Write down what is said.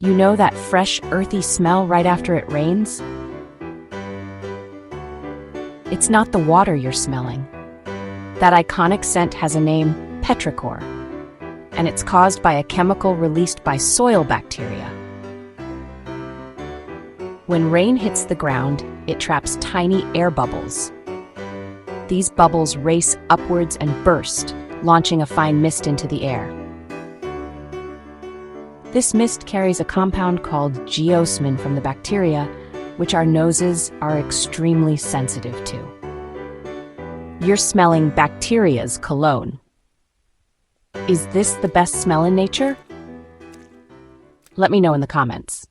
You know that fresh, earthy smell right after it rains? It's not the water you're smelling. That iconic scent has a name, petrichor, and it's caused by a chemical released by soil bacteria. When rain hits the ground, it traps tiny air bubbles. These bubbles race upwards and burst, launching a fine mist into the air. This mist carries a compound called geosmin from the bacteria, which our noses are extremely sensitive to. You're smelling bacteria's cologne. Is this the best smell in nature? Let me know in the comments.